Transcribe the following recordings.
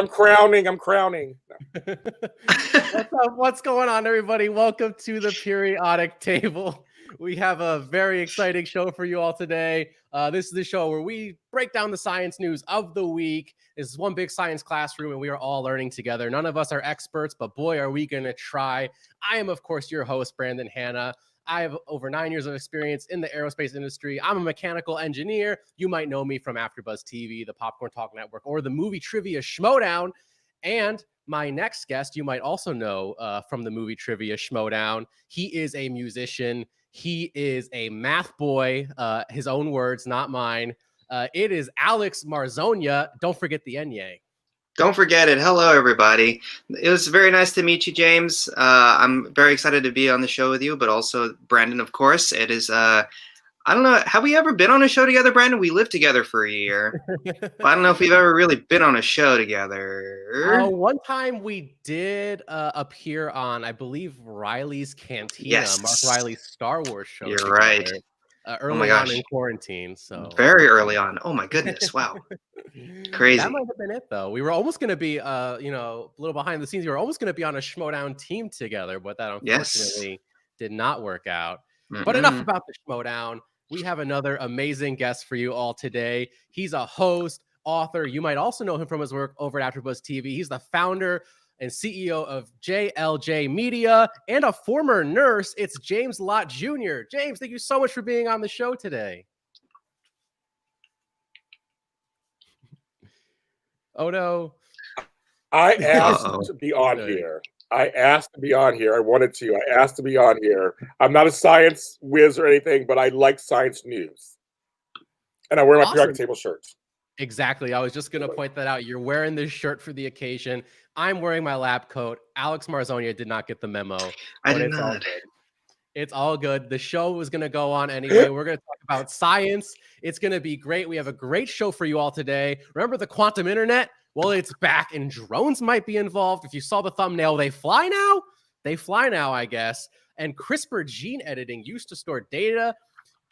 I'm crowning. No. What's up? What's going on, everybody? Welcome to the periodic table. We have a very exciting show for you all today. This is the show where we break down the science news of the week. This is one big science classroom, and we are all learning together. None of us are experts, but boy, are we going to try. I am, of course, your host, Brandon Hanna. I have over 9 years of experience in the aerospace industry. I'm a mechanical engineer. You might know me from AfterBuzz TV, the Popcorn Talk Network, or the movie trivia Schmoedown. And my next guest, you might also know from the movie trivia Schmoedown. He is a musician. He is a math boy. His own words, not mine. It is Alex Marzona. Don't forget the Enye. Don't forget it. Hello, everybody. It was very nice to meet you, James. I'm very excited to be on the show with you, but also Brandon, of course. It is, I don't know, have we ever been on a show together, Brandon? We lived together for a year. I don't know if we've ever really been on a show together. One time we did appear on, I believe, Riley's Cantina, Yes. Mark Riley's Star Wars show. You're together, right. early on in quarantine. So very early on. Oh my goodness! Wow, crazy. That might have been it, though. We were almost going to be, a little behind the scenes. We were almost going to be on a Schmoedown team together, but that unfortunately did not work out. But enough about the Schmoedown. We have another amazing guest for you all today. He's a host, author. You might also know him from his work over at AfterBuzz TV. He's the founder and CEO of JLJ Media and a former nurse. It's James Lott Jr. James, thank you so much for being on the show today. Oh, no. I asked to be on here. I wanted to. I asked to be on here. I'm not a science whiz or anything, but I like science news. And I wear my periodic table shirts. Exactly. I was just going to point that out. You're wearing this shirt for the occasion. I'm wearing my lab coat. Alex Marzona did not get the memo. I did not. It's all good. The show was going to go on anyway. We're going to talk about science. It's going to be great. We have a great show for you all today. Remember the quantum internet? Well, it's back, and drones might be involved. If you saw the thumbnail, they fly now? They fly now, I guess. And CRISPR gene editing used to store data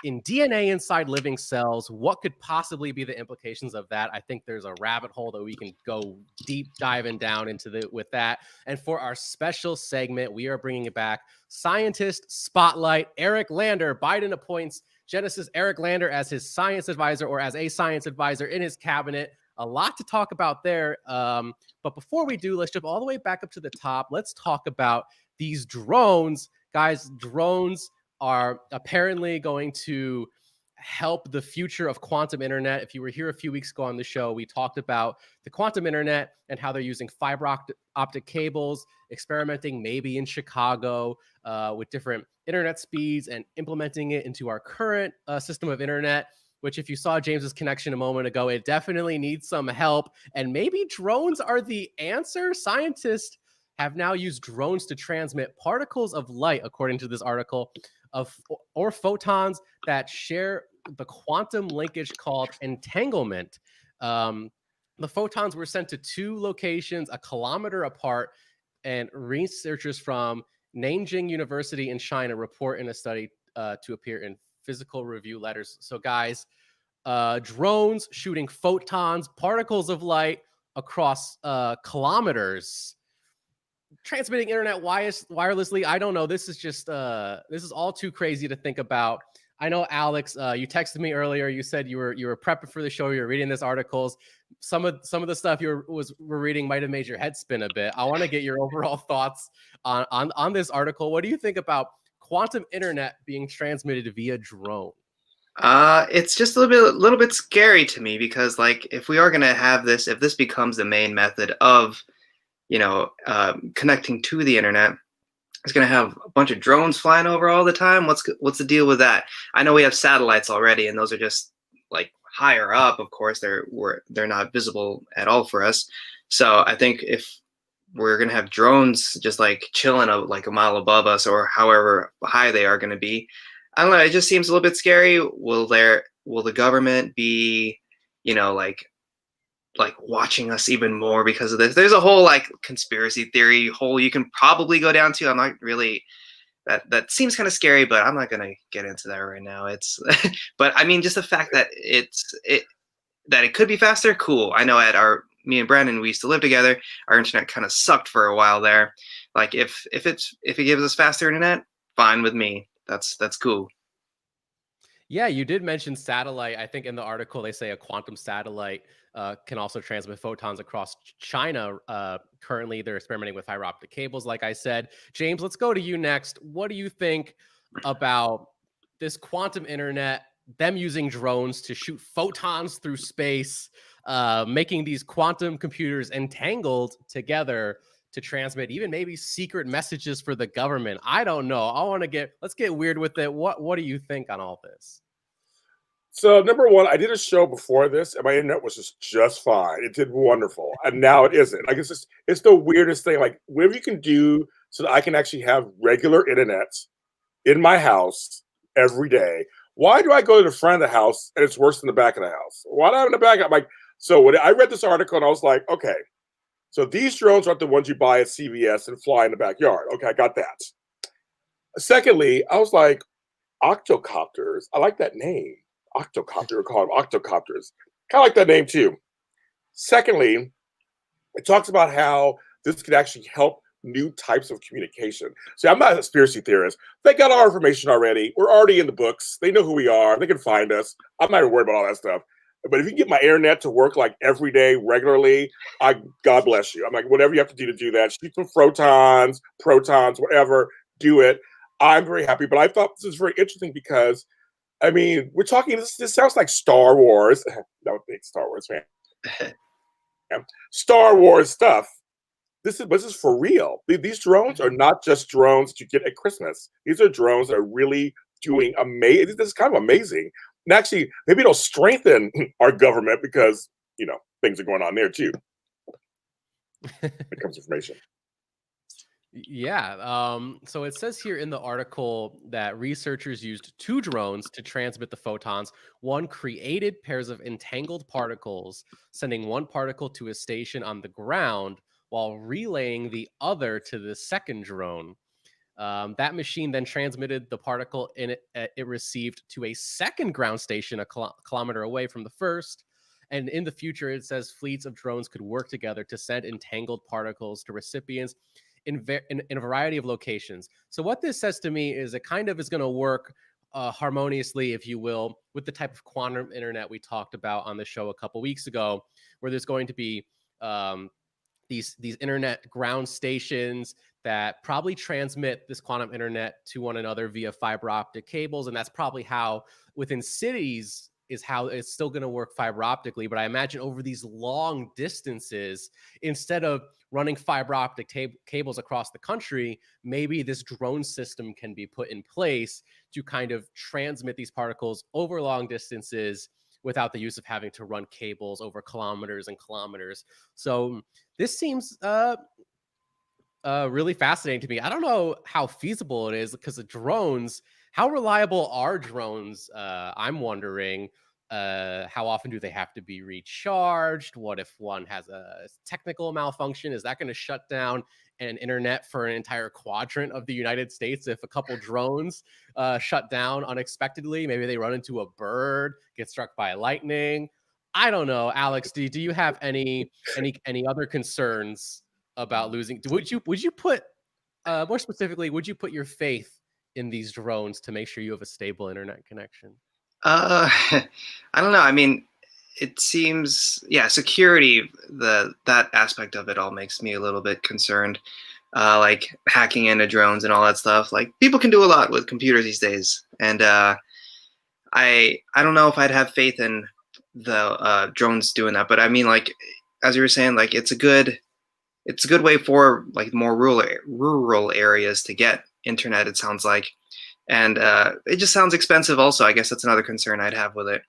in DNA inside living cells. What could possibly be the implications of that? I think there's a rabbit hole that we can go deep diving down into with that. And for our special segment, we are bringing it back. Scientist Spotlight, Eric Lander. Biden appoints geneticist Eric Lander as his science advisor, or as a science advisor in his cabinet. A lot to talk about there. But before we do, let's jump all the way back up to the top. Let's talk about these drones. Guys, drones are apparently going to help the future of quantum internet. If you were here a few weeks ago on the show, we talked about the quantum internet and how they're using fiber optic cables, experimenting maybe in Chicago with different internet speeds and implementing it into our current system of internet, which if you saw James's connection a moment ago, it definitely needs some help. And maybe drones are the answer. Scientists have now used drones to transmit particles of light, according to this article, or photons that share the quantum linkage called entanglement. The photons were sent to two locations, a kilometer apart, and researchers from Nanjing University in China report in a study to appear in Physical Review Letters. So guys, drones shooting photons, particles of light across kilometers, transmitting internet wirelessly. I don't know. This is just this is all too crazy to think about. I know, Alex, you texted me earlier. You said you were prepping for the show. You were reading this articles. Some of the stuff you were reading might have made your head spin a bit. I want to get your overall thoughts on this article. What do you think about quantum internet being transmitted via drone? It's just a little bit scary to me, because like, if we are going to have this, if this becomes the main method of, connecting to the internet, it's going to have a bunch of drones flying over all the time. What's the deal with that? I know we have satellites already, and those are just like higher up. Of course, they're not visible at all for us. So I think if we're going to have drones just like chilling like a mile above us, or however high they are going to be, I don't know. It just seems a little bit scary. Will the government be, like watching us even more because of this? There's a whole like conspiracy theory hole you can probably go down to. I'm not really, that seems kind of scary, but I'm not gonna get into that right now. It's but I mean, just the fact that it could be faster, cool. I know at our me and Brandon, we used to live together. Our internet kind of sucked for a while there. Like if it gives us faster internet, fine with me. That's cool. Yeah, you did mention satellite. I think in the article they say a quantum satellite can also transmit photons across China. Currently, they're experimenting with fiber optic cables, like I said. James, let's go to you next. What do you think about this quantum internet, them using drones to shoot photons through space, making these quantum computers entangled together to transmit even maybe secret messages for the government? I don't know. Let's get weird with it. What do you think on all this? So number one, I did a show before this, and my internet was just fine. It did wonderful, and now it isn't. Like it's the weirdest thing. Like whatever you can do so that I can actually have regular internet in my house every day. Why do I go to the front of the house and it's worse than the back of the house? Why not in the back? I'm like, so when I read this article and I was like, okay, so these drones aren't the ones you buy at CVS and fly in the backyard. Okay, I got that. Secondly, I was like, octocopters. I like that name. Octocopter, call them octocopters. Kind of like that name too. Secondly, it talks about how this could actually help new types of communication. See, I'm not a conspiracy theorist. They got our information already. We're already in the books. They know who we are. They can find us. I'm not even worried about all that stuff. But if you get my internet to work like every day, regularly, God bless you. I'm like, whatever you have to do that. Shoot some protons, whatever, do it. I'm very happy. But I thought this is very interesting because, I mean, we're talking, this sounds like Star Wars. Not a big Star Wars fan. Star Wars stuff. This is for real. These drones are not just drones that you get at Christmas. These are drones that are really doing amazing. This is kind of amazing. And actually, maybe it'll strengthen our government because, things are going on there too. When it comes to information. Yeah. So it says here in the article that researchers used 2 drones to transmit the photons. One created pairs of entangled particles, sending one particle to a station on the ground while relaying the other to the second drone. That machine then transmitted the particle it received to a second ground station a kilometer away from the first. And in the future, it says fleets of drones could work together to send entangled particles to recipients in a variety of locations. So what this says to me is it kind of is going to work harmoniously, if you will, with the type of quantum internet we talked about on the show a couple weeks ago, where there's going to be these internet ground stations that probably transmit this quantum internet to one another via fiber optic cables. And that's probably how within cities is how it's still going to work fiber optically. But I imagine over these long distances, instead of running fiber optic cables across the country, maybe this drone system can be put in place to kind of transmit these particles over long distances without the use of having to run cables over kilometers and kilometers. So this seems really fascinating to me. I don't know how feasible it is because the drones, how reliable are drones? I'm wondering, how often do they have to be recharged? What if one has a technical malfunction? Is that going to shut down an internet for an entire quadrant of the United States if a couple drones shut down unexpectedly? Maybe they run into a bird, get struck by lightning. I don't know. Alex, do you have any other concerns about losing? Would you put more specifically, would you put your faith in these drones to make sure you have a stable internet connection? I don't know. I mean, it seems, security, that aspect of it all makes me a little bit concerned. Like hacking into drones and all that stuff. Like people can do a lot with computers these days, and I don't know if I'd have faith in the drones doing that. But I mean, like as you were saying, like it's a good way for like more rural areas to get internet. It sounds like. And it just sounds expensive also. I guess that's another concern I'd have with it.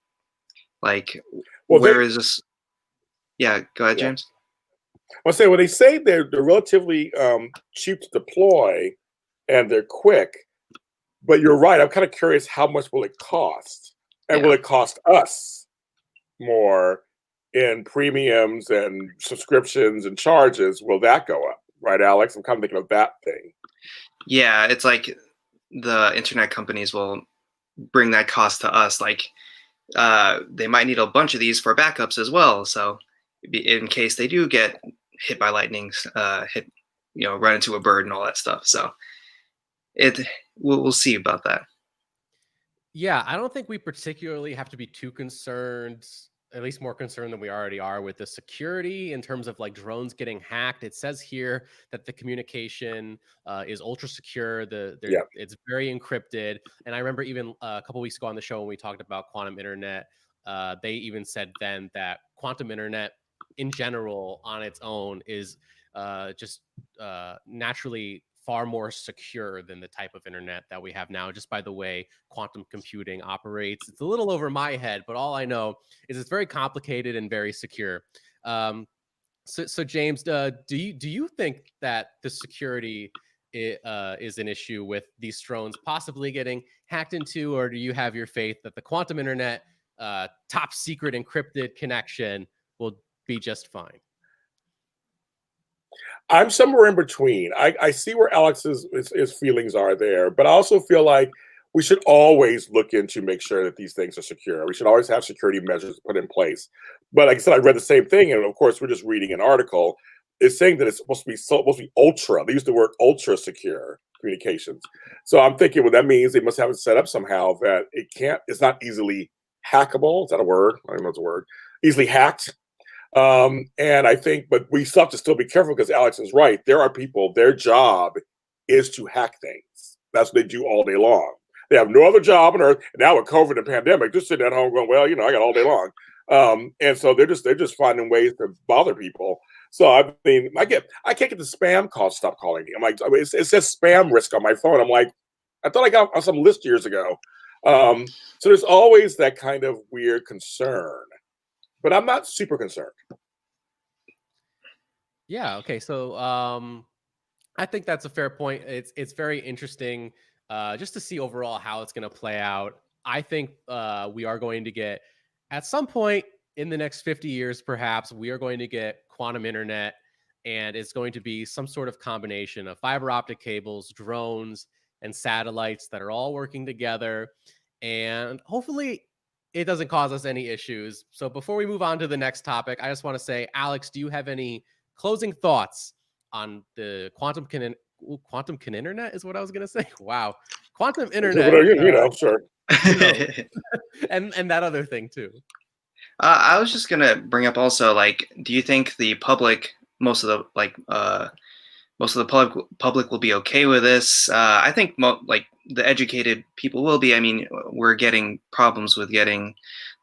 Like, where is this? Yeah, go ahead, James. I'll say, when they say they're relatively cheap to deploy and they're quick, but you're right. I'm kind of curious, how much will it cost? And will it cost us more in premiums and subscriptions and charges? Will that go up? Right, Alex? I'm kind of thinking of that thing. Yeah, it's like the internet companies will bring that cost to us. Like they might need a bunch of these for backups as well. So in case they do get hit by lightning, run into a bird and all that stuff. So we'll see about that. Yeah, I don't think we particularly have to be too concerned, at least more concerned than we already are with the security in terms of like drones getting hacked. It says here that the communication is ultra secure. It's very encrypted. And I remember even a couple weeks ago on the show when we talked about quantum internet, they even said then that quantum internet in general on its own is just naturally far more secure than the type of internet that we have now, just by the way quantum computing operates. It's a little over my head, but all I know is it's very complicated and very secure. So James, do you think that the security is an issue with these drones possibly getting hacked into, or do you have your faith that the quantum internet, top secret encrypted connection, will be just fine? I'm somewhere in between. I see where Alex's his feelings are there, but I also feel like we should always look into make sure that these things are secure. We should always have security measures put in place. But like I said, I read the same thing, and of course, we're just reading an article. It's saying that it's supposed to be ultra. They use the word ultra secure communications. So I'm thinking, well, that means they must have it set up somehow that it's not easily hackable. Is that a word? I don't know if it's a word. Easily hacked. And I think, but we still have to still be careful because Alex is right. There are people, their job is to hack things. That's what they do all day long. They have no other job on earth. And now with COVID and pandemic, just sitting at home going, well, I got all day long. And so they're just finding ways to bother people. So I mean, I can't get the spam calls stop calling me. I'm like, it says spam risk on my phone. I'm like, I thought I got on some list years ago. So there's always that kind of weird concern. But I'm not super concerned. Yeah. Okay. So I think that's a fair point. It's very interesting just to see overall how it's going to play out. I think we are going to get, at some point in the next 50 years, perhaps, we are going to get quantum internet, and it's going to be some sort of combination of fiber optic cables, drones, and satellites that are all working together. And hopefully it doesn't cause us any issues. So before we move on to the next topic, I just want to say, Alex, do you have any closing thoughts on the quantum internet is what I was going to say. Wow. Quantum internet. Sure. and that other thing too. I was just going to bring up also, like, do you think the public, most of the public will be okay with this? I think the educated people will be. I mean, we're getting problems with getting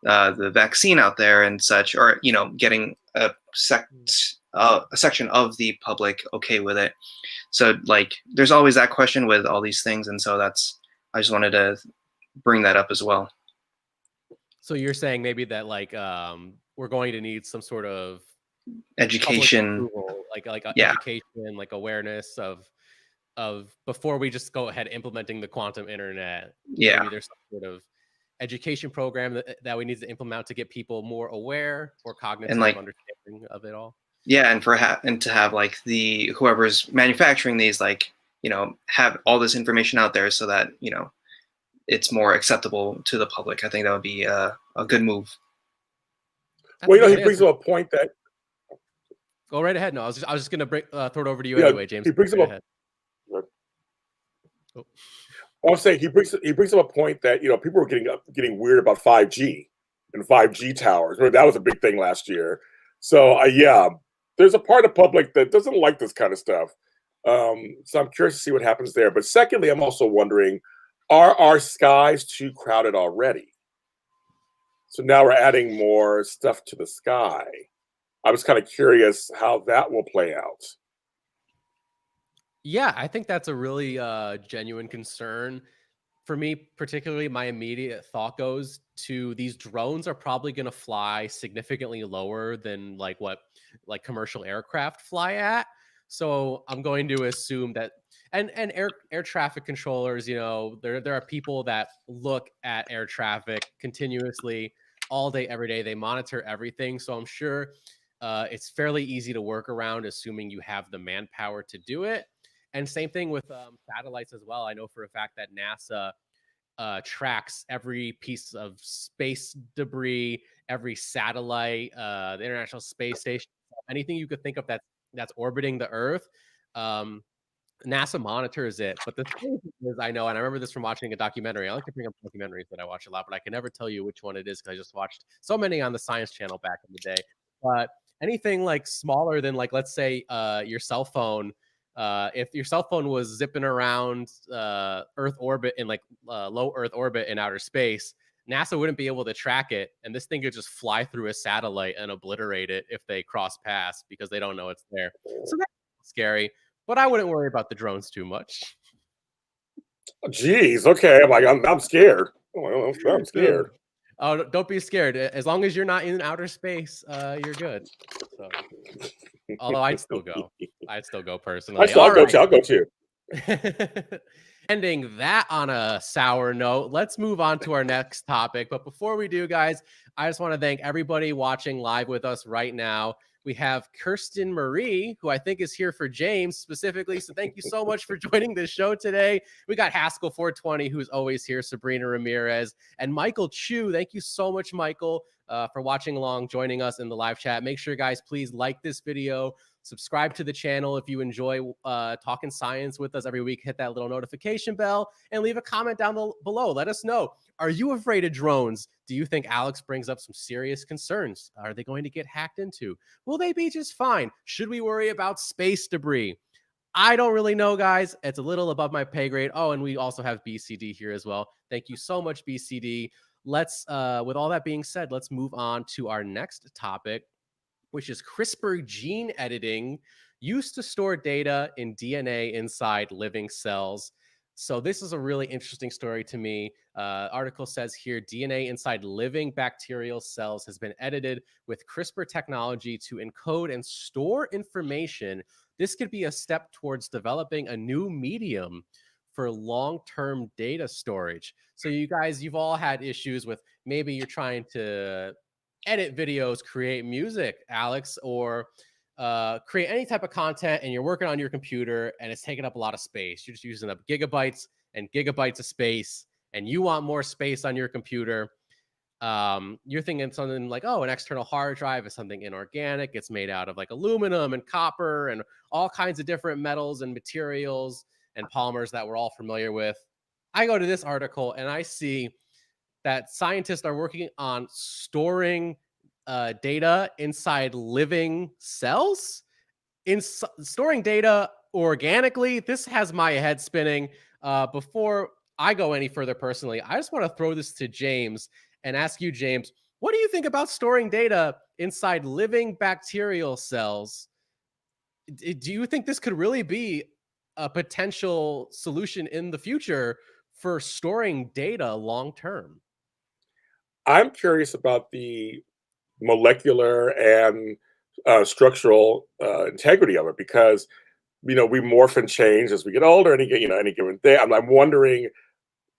the vaccine out there and such, or getting a section of the public okay with it. So like, there's always that question with all these things, and so I just wanted to bring that up as well. So you're saying maybe that like we're going to need some sort of education, education, like awareness of before we just go ahead implementing the quantum internet. Yeah, maybe there's some sort of education program that we need to implement to get people more aware or cognitive and understanding of it all. Yeah, and to have like the whoever's manufacturing these, like, have all this information out there so that it's more acceptable to the public. I think that would be a good move. Well, he brings up a point that. Go right ahead. No, I was just going to throw it over to you anyway, James. He brings up I'll say he brings up a point that people were getting weird about 5G and 5G towers. That was a big thing last year. So there's a part of the public that doesn't like this kind of stuff. So I'm curious to see what happens there. But secondly, I'm also wondering, are our skies too crowded already? So now we're adding more stuff to the sky. I was kind of curious how that will play out. Yeah, I think that's a really genuine concern. For me, particularly, my immediate thought goes to these drones are probably going to fly significantly lower than what commercial aircraft fly at. So I'm going to assume that, and air traffic controllers, there are people that look at air traffic continuously all day, every day. They monitor everything. So I'm sure it's fairly easy to work around, assuming you have the manpower to do it. And same thing with satellites as well. I know for a fact that NASA tracks every piece of space debris, every satellite, the International Space Station, anything you could think of that's orbiting the Earth. NASA monitors it. But the thing is, I know, and I remember this from watching a documentary. I like to bring up documentaries that I watch a lot, but I can never tell you which one it is because I just watched so many on the Science Channel back in the day. But anything like smaller than, like, let's say your cell phone, if your cell phone was zipping around Earth orbit in like low Earth orbit in outer space, NASA wouldn't be able to track it, and this thing could just fly through a satellite and obliterate it if they cross paths because they don't know it's there. So that's scary, but I wouldn't worry about the drones too much. Jeez, okay. I'm scared. I'm scared. Oh, don't be scared. As long as you're not in outer space, you're good. So, although I'd still go. I'd still go personally. I'll go too. Ending that on a sour note, let's move on to our next topic. But before we do, guys, I just want to thank everybody watching live with us right now. We have Kirsten Marie, who I think is here for James specifically. So thank you so much for joining this show today. We got Haskell 420, who's always here, Sabrina Ramirez, and Michael Chu. Thank you so much, Michael, for watching along, joining us in the live chat. Make sure, guys, please like this video. Subscribe to the channel if you enjoy talking science with us every week. Hit that little notification bell and leave a comment down below. Let us know. Are you afraid of drones? Do you think Alex brings up some serious concerns? Are they going to get hacked into? Will they be just fine? Should we worry about space debris? I don't really know, guys. It's a little above my pay grade. Oh, and we also have BCD here as well. Thank you so much, BCD. Let's, with all that being said, let's move on to our next topic, which is CRISPR gene editing used to store data in DNA inside living cells. So this is a really interesting story to me. Article says here, DNA inside living bacterial cells has been edited with CRISPR technology to encode and store information. This could be a step towards developing a new medium for long-term data storage. So you guys, you've all had issues with maybe you're trying to edit videos, create music, Alex, or create any type of content, and you're working on your computer and it's taking up a lot of space. You're just using up gigabytes and gigabytes of space, and you want more space on your computer. You're thinking something like, oh, an external hard drive is something inorganic. It's made out of like aluminum and copper and all kinds of different metals and materials and polymers that we're all familiar with. I go to this article and I see that scientists are working on storing data inside living cells, storing data organically. This has my head spinning. Before I go any further personally, I just want to throw this to James and ask you, James, what do you think about storing data inside living bacterial cells? Do you think this could really be a potential solution in the future for storing data long term? I'm curious about the molecular and structural integrity of it because we morph and change as we get older. Any given day, I'm wondering,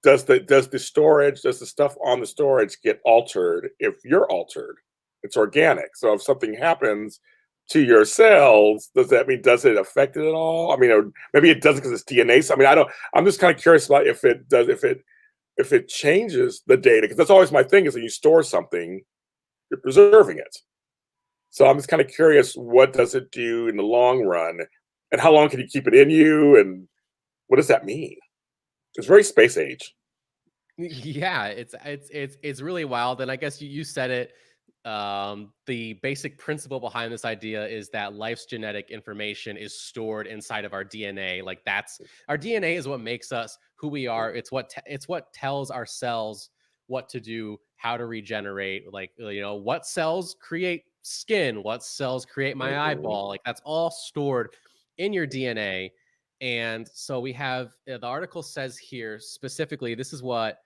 does the storage, does the stuff on the storage get altered if you're altered? It's organic, so if something happens to your cells, does it affect it at all? I mean, or maybe it doesn't because it's DNA. So, I mean, I'm just kind of curious about if it changes the data, because that's always my thing, is when you store something, you're preserving it. So I'm just kind of curious, what does it do in the long run, and how long can you keep it in you, and what does that mean? It's very space age. Yeah, it's really wild, and I guess you said it. The basic principle behind this idea is that life's genetic information is stored inside of our DNA. Like, that's our DNA is what makes us who we are. It's what tells our cells what to do, how to regenerate. Like, what cells create skin, what cells create my eyeball. Like, that's all stored in your DNA. And so we have, the article says here specifically, this is what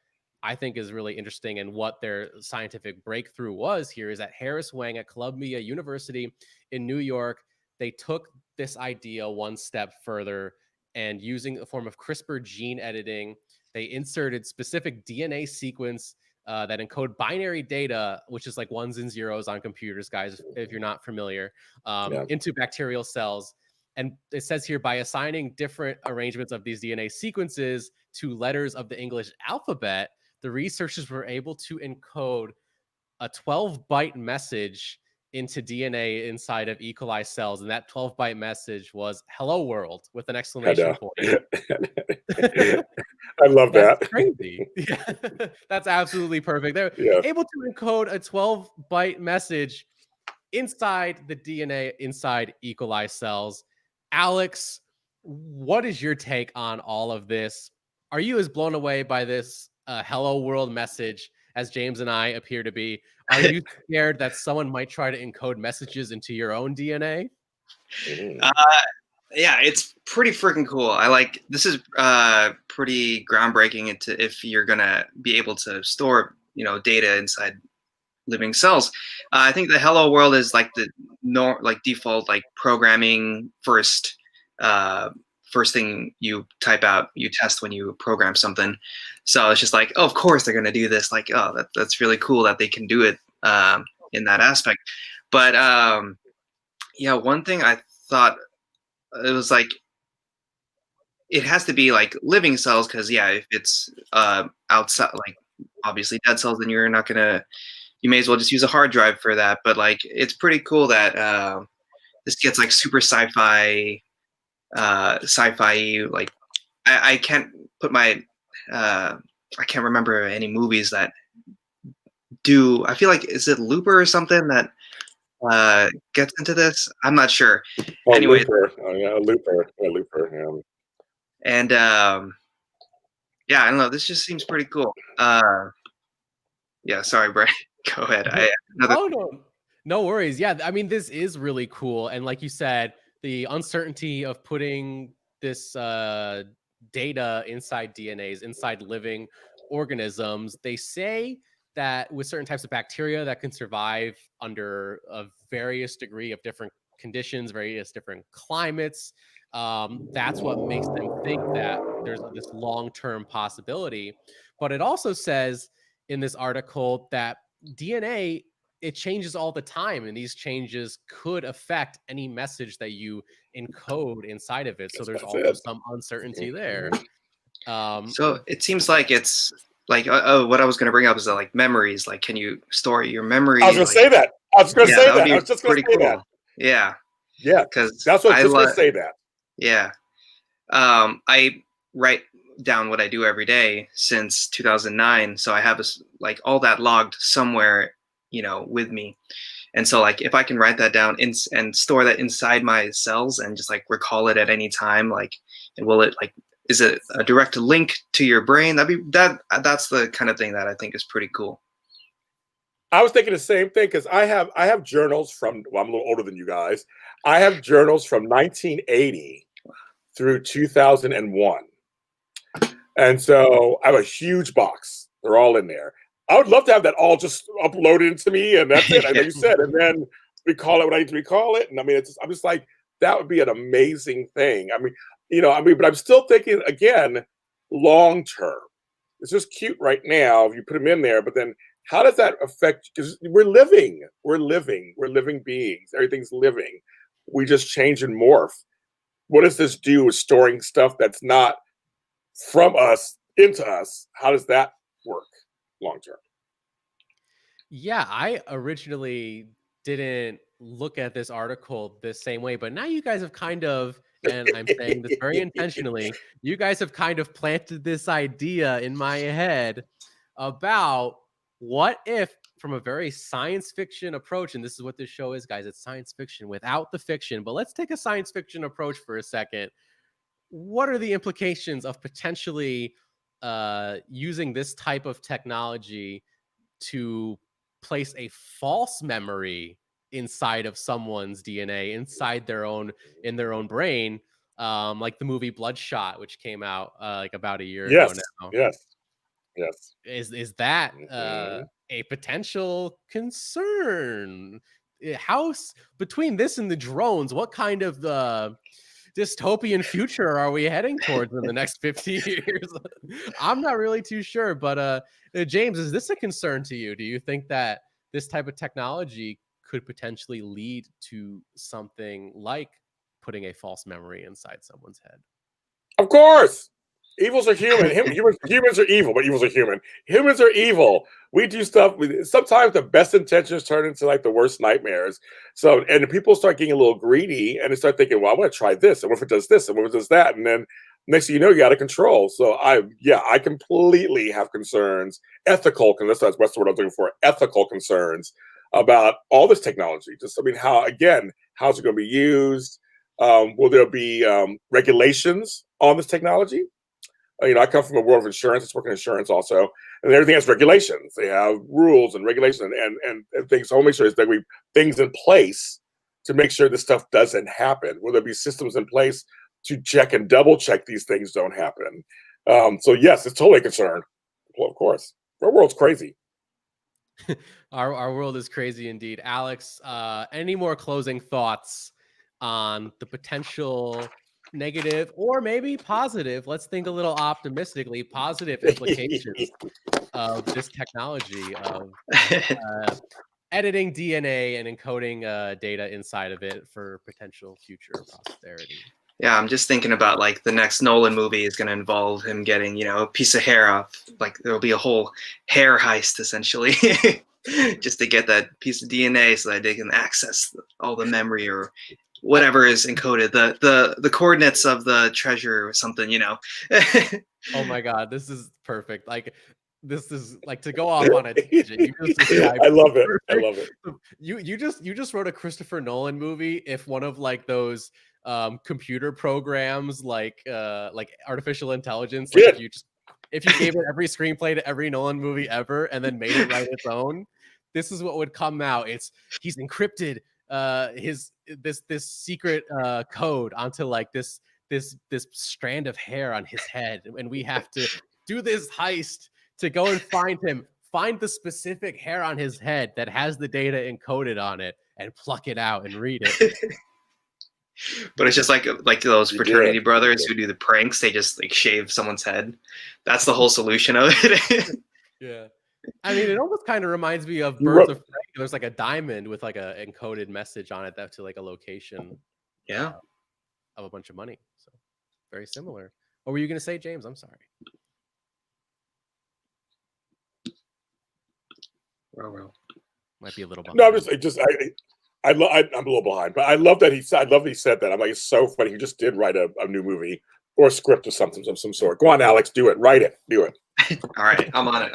I think is really interesting, and what their scientific breakthrough was here is that Harris Wang at Columbia University in New York, they took this idea one step further, and using a form of CRISPR gene editing, they inserted specific DNA sequence that encode binary data, which is like ones and zeros on computers, guys, if you're not familiar, into bacterial cells. And it says here, by assigning different arrangements of these DNA sequences to letters of the English alphabet, the researchers were able to encode a 12-byte message into DNA inside of E. coli cells. And that 12-byte message was "Hello World" with an exclamation point. I love That's that. crazy. Yeah. That's absolutely perfect. They're able to encode a 12-byte message inside the DNA inside E. coli cells. Alex, what is your take on all of this? Are you as blown away by this hello world message as James and I appear to be? Are you scared that someone might try to encode messages into your own DNA? Yeah, it's pretty freaking cool. This is pretty groundbreaking into if you're gonna be able to store, data inside living cells. I think the hello world is like the default programming first thing you type out, you test when you program something. So it's just like, oh, of course they're gonna do this. Like, oh, that's really cool that they can do it in that aspect. But yeah, one thing I thought, it was like, it has to be like living cells, because if it's outside, like obviously dead cells, then you may as well just use a hard drive for that. But like, it's pretty cool that this gets like super sci-fi. Like, I can't put my I can't remember any movies that do. I feel like, is it Looper or something that gets into this? I'm not sure. Oh, anyway, Looper. Oh yeah, Looper. Yeah, Looper. Yeah. And yeah, I don't know. This just seems pretty cool. Yeah, sorry, Brian. Go ahead. No worries. Yeah, I mean, this is really cool. And like you said, the uncertainty of putting this data inside DNAs, inside living organisms, they say that with certain types of bacteria that can survive under a various degree of different conditions, various different climates, that's what makes them think that there's this long-term possibility. But it also says in this article that DNA, it changes all the time, and these changes could affect any message that you encode inside of it. So there's also some uncertainty there. So it seems like it's like, what I was going to bring up is that, like, memories. Like, can you store your memories? I was going to say that. I was going to say that. I was just going to say that. Yeah. Yeah. Because that's what I was just going to say that. Yeah. I write down what I do every day since 2009. So I have like all that logged somewhere, with me. And so, like, if I can write that down and store that inside my cells and just like recall it at any time, like, and will it, like, is it a direct link to your brain? That's the kind of thing that I think is pretty cool. I was thinking the same thing, because I have journals from, well, I'm a little older than you guys. I have journals from 1980 through 2001. And so I have a huge box. They're all in there. I would love to have that all just uploaded into me, and that's it. I know you said, and then recall it when I need to recall it. And I mean, I'm just like, that would be an amazing thing. I mean, but I'm still thinking, again, long term. It's just cute right now if you put them in there, but then how does that affect? Because we're living beings. Everything's living. We just change and morph. What does this do with storing stuff that's not from us into us? How does that work long term? Yeah, I originally didn't look at this article the same way, but now you guys have kind of, and I'm saying this very intentionally, you guys have kind of planted this idea in my head about what if, from a very science fiction approach, and this is what this show is, guys, it's science fiction without the fiction, but let's take a science fiction approach for a second. What are the implications of potentially using this type of technology to place a false memory inside of someone's DNA, inside in their own brain, like the movie Bloodshot, which came out like about a year ago now. Yes. Is that a potential concern? Between this and the drones, what kind of dystopian future are we heading towards in the next 50 years? I'm not really too sure, but James, is this a concern to you? Do you think that this type of technology could potentially lead to something like putting a false memory inside someone's head? Of course. Evils are human. Humans are evil, but evils are human. Humans are evil. We do stuff. Sometimes the best intentions turn into like the worst nightmares. So, and people start getting a little greedy and they start thinking, well, I want to try this. And what if it does this? And what if it does that? And then next thing you know, you out of control. So I completely have concerns, ethical, because that's the word I'm looking for, ethical concerns about all this technology. Just, I mean, how's it going to be used? Will there be regulations on this technology? I come from a world of insurance. I work in insurance also, and everything has regulations. They have rules and regulations and things. So I want to make sure that we have things in place to make sure this stuff doesn't happen. Will there be systems in place to check and double check these things don't happen? So yes, it's totally a concern. Well, of course, our world's crazy. Our world is crazy indeed. Alex, any more closing thoughts on the potential negative or maybe positive, let's think a little optimistically, positive implications of this technology of editing DNA and encoding data inside of it for potential future posterity? Yeah, I'm just thinking about like the next Nolan movie is going to involve him getting, a piece of hair off. Like there'll be a whole hair heist essentially just to get that piece of DNA so that they can access all the memory or whatever is encoded, the coordinates of the treasure or something, Oh my God, this is perfect. Like, this is like to go off on a tangent. I love it. I love it. You just wrote a Christopher Nolan movie. If one of like those computer programs like artificial intelligence, like if you gave it every screenplay to every Nolan movie ever and then made it write its own, this is what would come out. He's encrypted this secret code onto like this strand of hair on his head, and we have to do this heist to go and find the specific hair on his head that has the data encoded on it, and pluck it out and read it. But it's just like those fraternity brothers who do the pranks. They just like shave someone's head. That's the whole solution of it. Yeah. I mean, it almost kind of reminds me of Birds of Prey. There's like a diamond with like a encoded message on it to like a location. Yeah. Of a bunch of money. So very similar. What were you going to say, James? I'm sorry. Well. Might be a little behind. No, I'm a little behind, but I love that he said that. I'm like, it's so funny. He just did write a new movie or a script or something of some sort. Go on, Alex, do it. Write it. Do it. All right, I'm on it.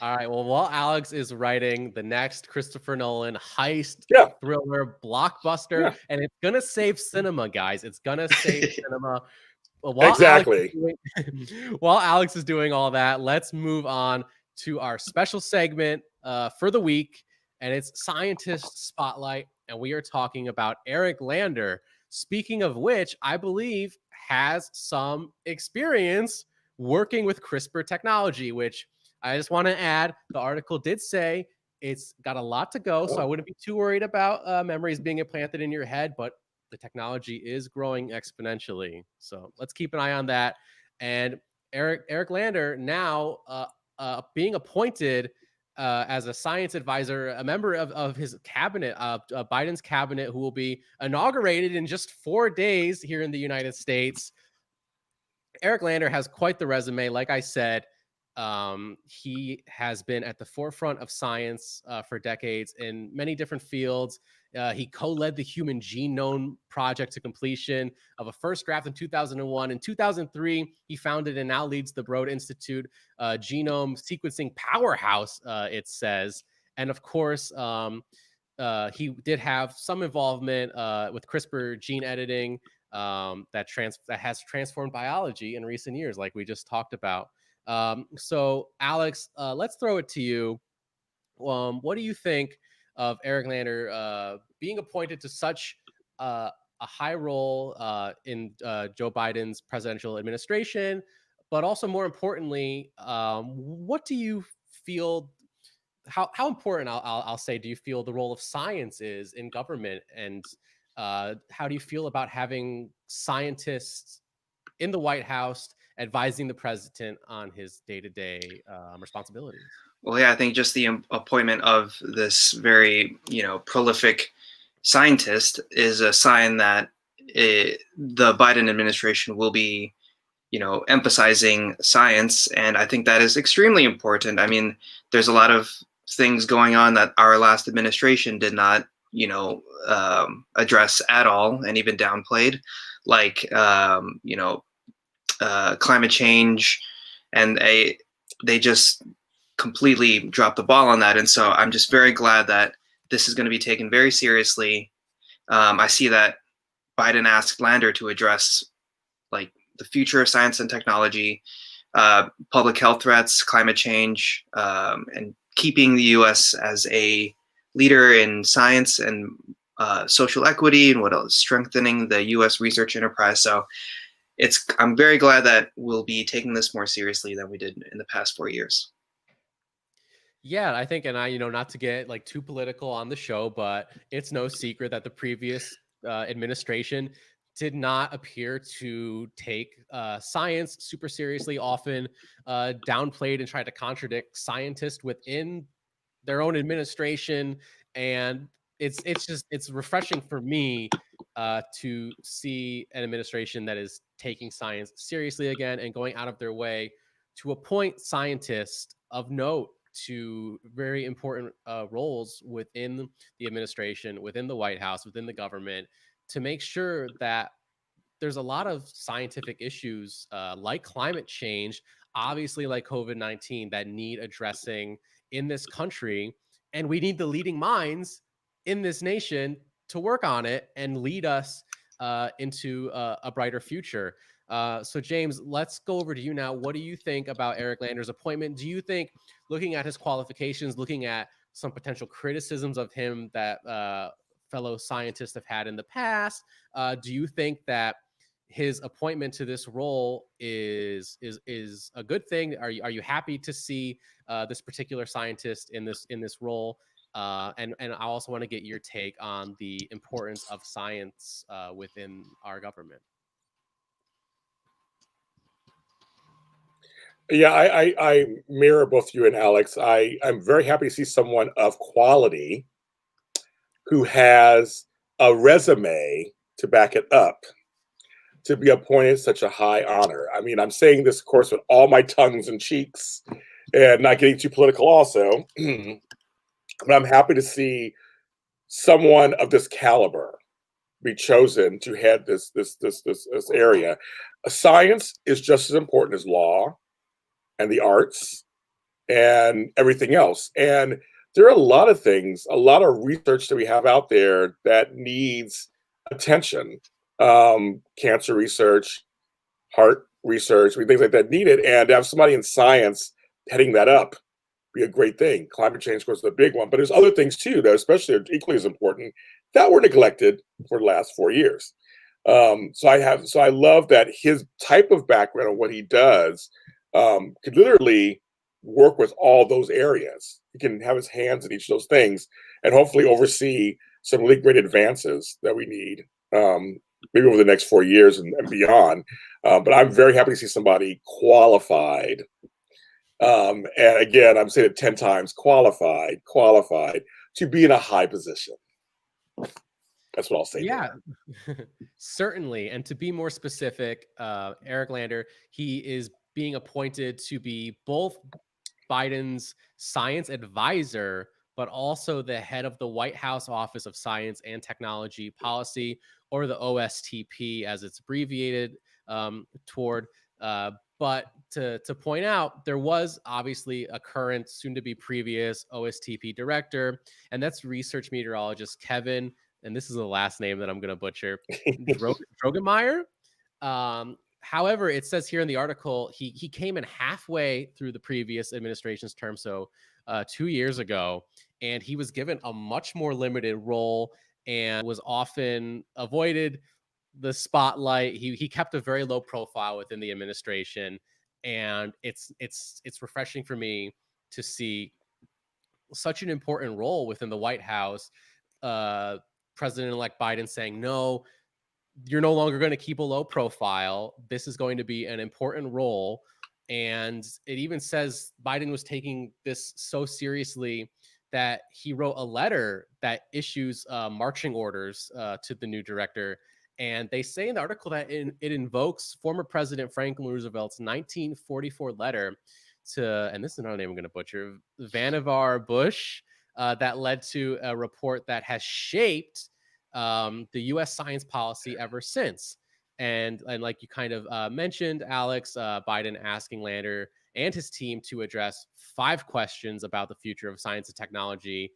All right. Well, while Alex is writing the next Christopher Nolan heist thriller blockbuster, and it's gonna save cinema, guys. It's gonna save cinema. While exactly. While Alex is doing all that, let's move on to our special segment for the week, and it's Scientist Spotlight, and we are talking about Eric Lander. Speaking of which, I believe has some experience working with CRISPR technology, which I just want to add, the article did say it's got a lot to go, so I wouldn't be too worried about memories being implanted in your head, but the technology is growing exponentially. So let's keep an eye on that. And Eric Lander now being appointed as a science advisor, a member of his cabinet, Biden's cabinet, who will be inaugurated in just 4 days here in the United States. Eric Lander has quite the resume. Like I said, he has been at the forefront of science for decades in many different fields. He co-led the Human Genome Project to completion of a first draft in 2001. In 2003, he founded and now leads the Broad Institute genome sequencing powerhouse, it says. And of course, he did have some involvement with CRISPR gene editing that has transformed biology in recent years, like we just talked about. So Alex, let's throw it to you. What do you think of Eric Lander being appointed to such a high role in Joe Biden's presidential administration, but also more importantly, what do you feel? How important, I'll say, do you feel the role of science is in government, and how do you feel about having scientists in the White House advising the president on his day-to-day responsibilities? Well, yeah, I think just the appointment of this very, prolific scientist is a sign that the Biden administration will be emphasizing science. And I think that is extremely important. I mean, there's a lot of things going on that our last administration did not, address at all, and even downplayed, like, climate change, and they just completely dropped the ball on that. And so I'm just very glad that this is going to be taken very seriously. I see that Biden asked Lander to address like the future of science and technology, public health threats, climate change, and keeping the U.S. as a leader in science and social equity, and what else, strengthening the U.S. research enterprise. So I'm very glad that we'll be taking this more seriously than we did in the past 4 years. Yeah, I think, and not to get like too political on the show, but it's no secret that the previous administration did not appear to take science super seriously, often downplayed and tried to contradict scientists within their own administration. And it's refreshing for me to see an administration that is taking science seriously again and going out of their way to appoint scientists of note to very important roles within the administration, within the White House, within the government, to make sure that there's a lot of scientific issues like climate change, obviously like COVID-19, that need addressing in this country. And we need the leading minds in this nation to work on it and lead us into a brighter future. So James, let's go over to you now. What do you think about Eric Lander's appointment? Do you think, looking at his qualifications, looking at some potential criticisms of him that fellow scientists have had in the past, do you think that his appointment to this role is a good thing? Are you happy to see this particular scientist in this role? And I also want to get your take on the importance of science within our government. Yeah, I mirror both you and Alex. I'm very happy to see someone of quality who has a resume to back it up to be appointed such a high honor. I mean, I'm saying this, of course, with all my tongues and cheeks and not getting too political also, but I'm happy to see someone of this caliber be chosen to head this area. Science is just as important as law and the arts and everything else. And there are a lot of things, a lot of research that we have out there that needs attention. Cancer research, heart research, things like that needed. And to have somebody in science heading that up be a great thing. Climate change, of course, is the big one, but there's other things too that especially are equally as important that were neglected for the last 4 years. So I love that his type of background and what he does could literally work with all those areas. He can have his hands in each of those things and hopefully oversee some really great advances that we need, maybe over the next 4 years and beyond. But I'm very happy to see somebody qualified. And again, I'm saying it 10 times, qualified to be in a high position. That's what I'll say. Yeah, certainly. And to be more specific, Eric Lander, he is being appointed to be both Biden's science advisor, but also the head of the White House Office of Science and Technology Policy, or the OSTP as it's abbreviated toward. But to point out, there was obviously a current, soon to be previous OSTP director, and that's research meteorologist Kevin, and this is the last name that I'm going to butcher, Drogemeyer. However, it says here in the article, he came in halfway through the previous administration's term, so 2 years ago, and he was given a much more limited role and was often avoided the spotlight. He kept a very low profile within the administration, and it's refreshing for me to see such an important role within the White House. President-elect Biden saying, no, you're no longer going to keep a low profile. This is going to be an important role. And it even says Biden was taking this so seriously that he wrote a letter that issues marching orders to the new director. And they say in the article that it invokes former President Franklin Roosevelt's 1944 letter to, and this is another name I'm going to butcher, Vannevar Bush, that led to a report that has shaped the U.S. science policy ever since. And like you kind of mentioned, Alex, Biden asking Lander and his team to address 5 questions about the future of science and technology,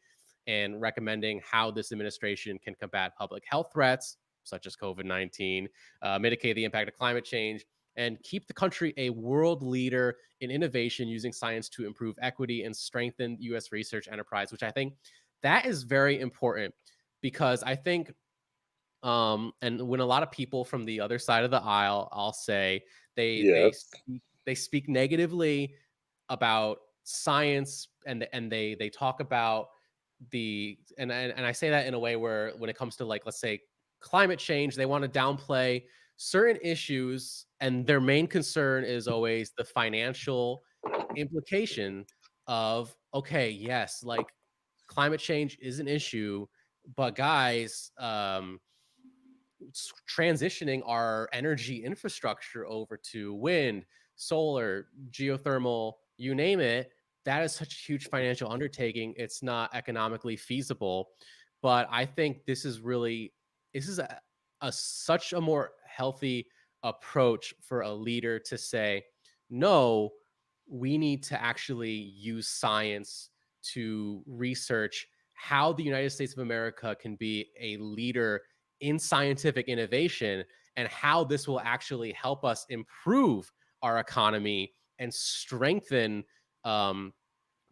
and recommending how this administration can combat public health threats such as COVID-19, mitigate the impact of climate change, and keep the country a world leader in innovation using science to improve equity and strengthen U.S. research enterprise, which I think that is very important, because I think, and when a lot of people from the other side of the aisle, I'll say, they speak negatively about science, and they talk about and I say that in a way where when it comes to, like, let's say climate change, they want to downplay certain issues, and their main concern is always the financial implication of, okay, yes, like climate change is an issue, but guys, transitioning our energy infrastructure over to wind, solar, geothermal, you name it, that is such a huge financial undertaking. It's not economically feasible. But I think this is such a more healthy approach for a leader to say, no, we need to actually use science to research how the United States of America can be a leader in scientific innovation, and how this will actually help us improve our economy and strengthen the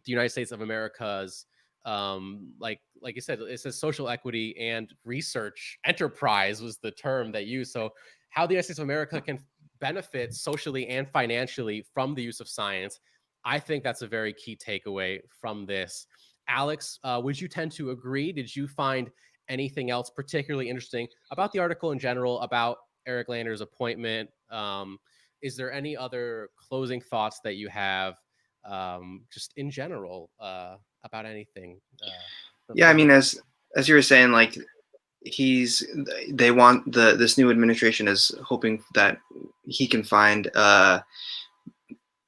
United States of America's, like you said, it says social equity and research enterprise was the term they used. So how the United States of America can benefit socially and financially from the use of science, I think that's a very key takeaway from this. Alex, would you tend to agree? Did you find anything else particularly interesting about the article in general, about Eric Lander's appointment? Is there any other closing thoughts that you have, just in general, about anything? Yeah, I mean, as you were saying, like, they want this new administration is hoping that he can find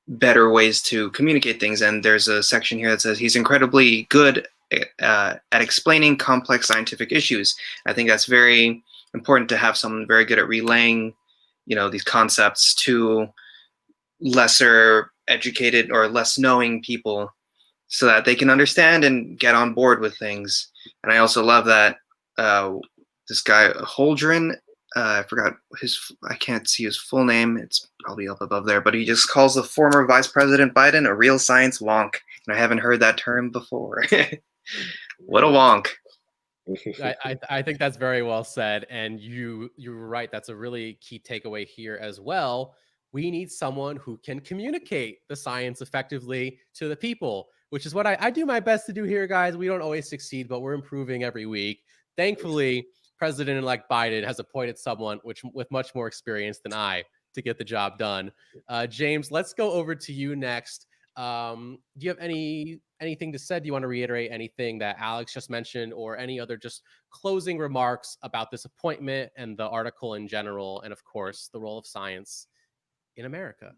better ways to communicate things. And there's a section here that says he's incredibly good at explaining complex scientific issues. I think that's very important, to have someone very good at relaying, these concepts to lesser educated or less knowing people, so that they can understand and get on board with things. And I also love that this guy Holdren, I can't see his full name. It's probably up above there, but he just calls the former Vice President Biden a real science wonk. And I haven't heard that term before. What a wonk. I think that's very well said. And you're right. That's a really key takeaway here as well. We need someone who can communicate the science effectively to the people, which is what I do my best to do here, guys. We don't always succeed, but we're improving every week. Thankfully, President-elect Biden has appointed someone with much more experience than I to get the job done. James, let's go over to you next. Do you have anything to say? Do you want to reiterate anything that Alex just mentioned, or any other just closing remarks about this appointment and the article in general, and of course, the role of science in America?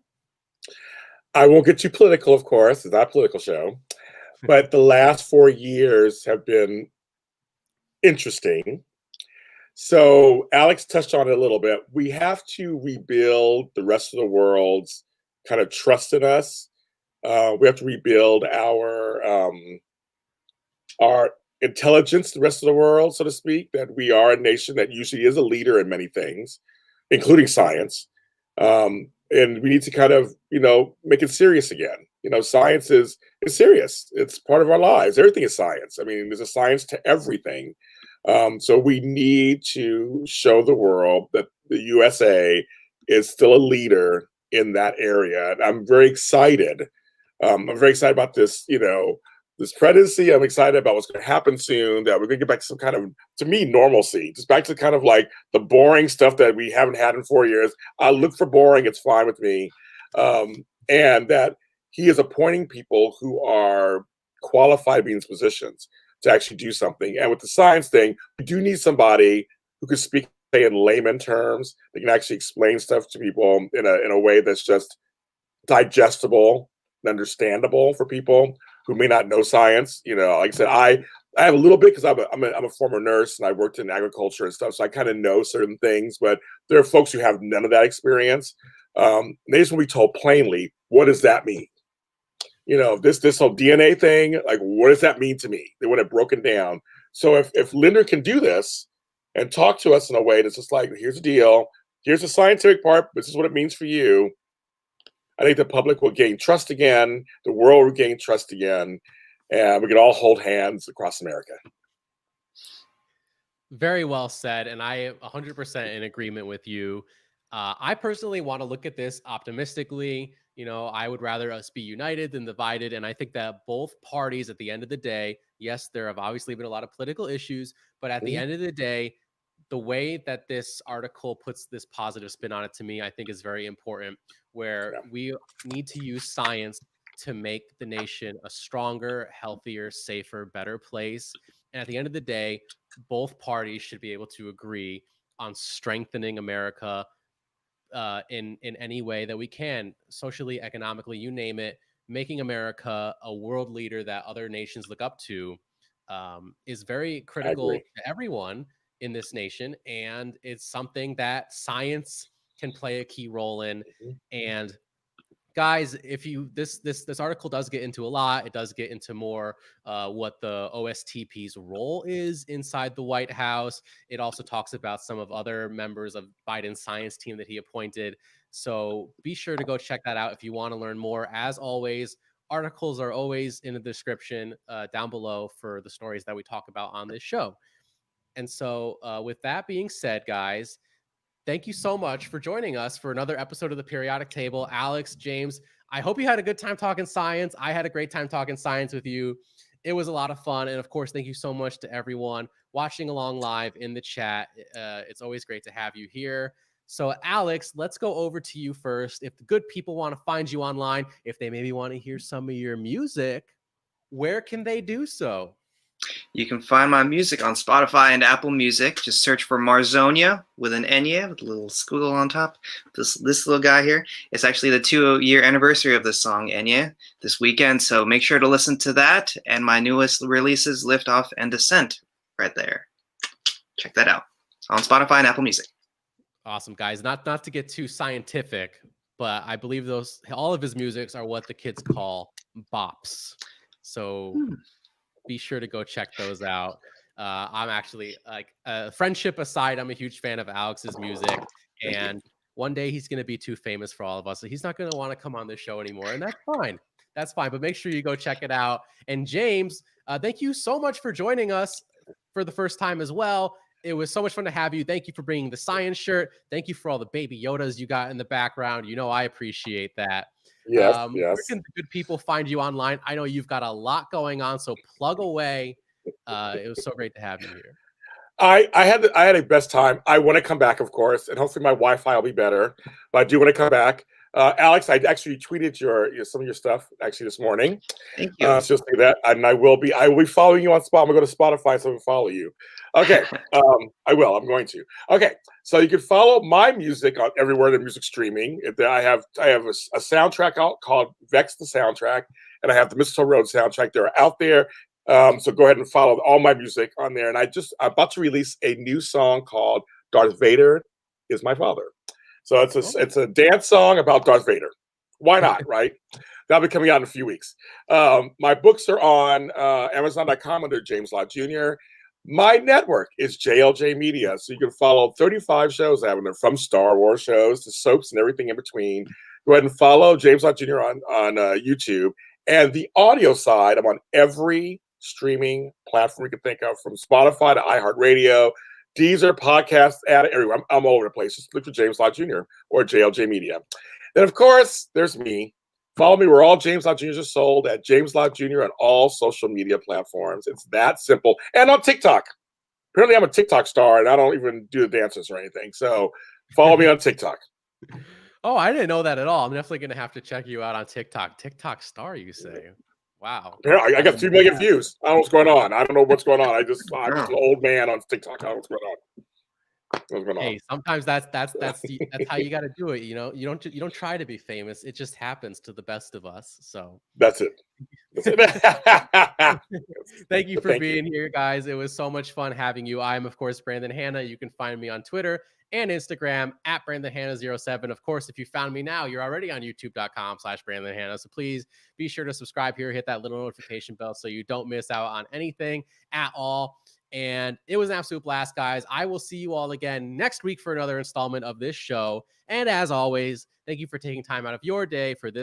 I won't get too political, of course. It's not a political show. But the last 4 years have been interesting. So Alex touched on it a little bit. We have to rebuild the rest of the world's kind of trust in us. We have to rebuild our intelligence, the rest of the world, so to speak, that we are a nation that usually is a leader in many things, including science. And we need to kind of, make it serious again. Science is serious. It's part of our lives. Everything is science. I mean, there's a science to everything. So we need to show the world that the USA is still a leader in that area. And I'm very excited. I'm very excited about this, this presidency. I'm excited about what's going to happen soon, that we're going to get back to some kind of, to me, normalcy, just back to kind of like the boring stuff that we haven't had in 4 years. I look for boring. It's fine with me. And that he is appointing people who are qualified to be in these positions to actually do something. And with the science thing, we do need somebody who can speak say in layman terms, they can actually explain stuff to people in a way that's just digestible and understandable for people who may not know science. Like I said, I have a little bit because I'm a former nurse and I worked in agriculture and stuff, so I kind of know certain things. But there are folks who have none of that experience. They just want to be told plainly, what does that mean? This whole DNA thing, like, what does that mean to me? They want it broken down. So if Linder can do this and talk to us in a way that's just like, here's the deal, here's the scientific part, this is what it means for you. I think the public will gain trust again, the world will gain trust again, and we can all hold hands across America. Very well said, and I am 100% in agreement with you. I personally want to look at this optimistically. I would rather us be united than divided, and I think that both parties, at the end of the day, yes, there have obviously been a lot of political issues, but at the end of the day, the way that this article puts this positive spin on it, to me, I think is very important, where we need to use science to make the nation a stronger, healthier, safer, better place. And at the end of the day, both parties should be able to agree on strengthening America in any way that we can, socially, economically, you name it. Making America a world leader that other nations look up to is very critical to everyone in this nation, and it's something that science can play a key role in. And guys, if you this article does get into a lot. It does get into more what the OSTP's role is inside the White House. It also talks about some of other members of Biden's science team that he appointed. So be sure to go check that out if you want to learn more. As always, articles are always in the description down below for the stories that we talk about on this show. And so with that being said, guys, thank you so much for joining us for another episode of the Periodic Table. Alex, James, I hope you had a good time talking science. I had a great time talking science with you. It was a lot of fun. And of course, thank you so much to everyone watching along live in the chat. It's always great to have you here. So Alex, let's go over to you first. If the good people want to find you online, if they maybe want to hear some of your music, where can they do so? You can find my music on Spotify and Apple Music. Just search for Marzona with an Enya with a little squiggle on top. This little guy here. It's actually the 2-year anniversary of this song, Enya, this weekend. So make sure to listen to that and my newest releases, Lift Off and Descent, right there. Check that out on Spotify and Apple Music. Awesome, guys. Not to get too scientific, but I believe all of his musics are what the kids call bops. So be sure to go check those out. I'm actually, like, friendship aside, I'm a huge fan of Alex's music, and one day he's going to be too famous for all of us, so he's not going to want to come on this show anymore, and that's fine. That's fine, but make sure you go check it out. And James, thank you so much for joining us for the first time as well. It was so much fun to have you. Thank you for bringing the science shirt. Thank you for all the baby Yodas you got in the background. I appreciate that. Yes. Where can the good people find you online? I know you've got a lot going on, so plug away. It was so great to have you here. I had a best time. I want to come back, of course, and hopefully my Wi-Fi will be better. But I do want to come back. Alex, I actually tweeted some of your stuff actually this morning. Thank you. So just like that, and I will be following you on Spotify. I'm gonna go to Spotify so I can follow you. Okay, I will. I'm going to. Okay, so you can follow my music on everywhere the music streaming. I have a soundtrack out called Vex the Soundtrack, and I have the Mistletoe Road soundtrack. They're out there. So go ahead and follow all my music on there. And I'm about to release a new song called Darth Vader is My Father. So it's a dance song about Darth Vader. Why not, right? That'll be coming out in a few weeks. My books are on Amazon.com under James Lott Jr. My network is JLJ Media. So you can follow 35 shows I have in there, from Star Wars shows to soaps and everything in between. Go ahead and follow James Lott Jr. on YouTube. And the audio side, I'm on every streaming platform you can think of, from Spotify to iHeartRadio, Deezer, podcasts, everywhere. I'm all over the place. Just look for James Lott Jr. or JLJ Media. Then, of course, there's me. Follow me where all James Lott Jr.'s are sold, at James Lott Jr. on all social media platforms. It's that simple. And on TikTok. Apparently, I'm a TikTok star, and I don't even do the dances or anything. So follow me on TikTok. Oh, I didn't know that at all. I'm definitely going to have to check you out on TikTok. TikTok star, you say? Wow. I got 3 million views. I don't know what's going on. I don't know what's going on. I'm just an old man on TikTok. I don't know what's going on. What's going on? Hey, sometimes that's how you got to do it. You know, you don't try to be famous. It just happens to the best of us. So That's it. That's it. thank you for Thank being here, guys. It was so much fun having you. I'm, of course, Brandon Hanna. You can find me on Twitter and Instagram at BrandonHanna07. Of course, if you found me now, you're already on youtube.com/BrandonHanna. So please be sure to subscribe here, hit that little notification bell so you don't miss out on anything at all. And it was an absolute blast, guys. I will see you all again next week for another installment of this show. And as always, thank you for taking time out of your day for this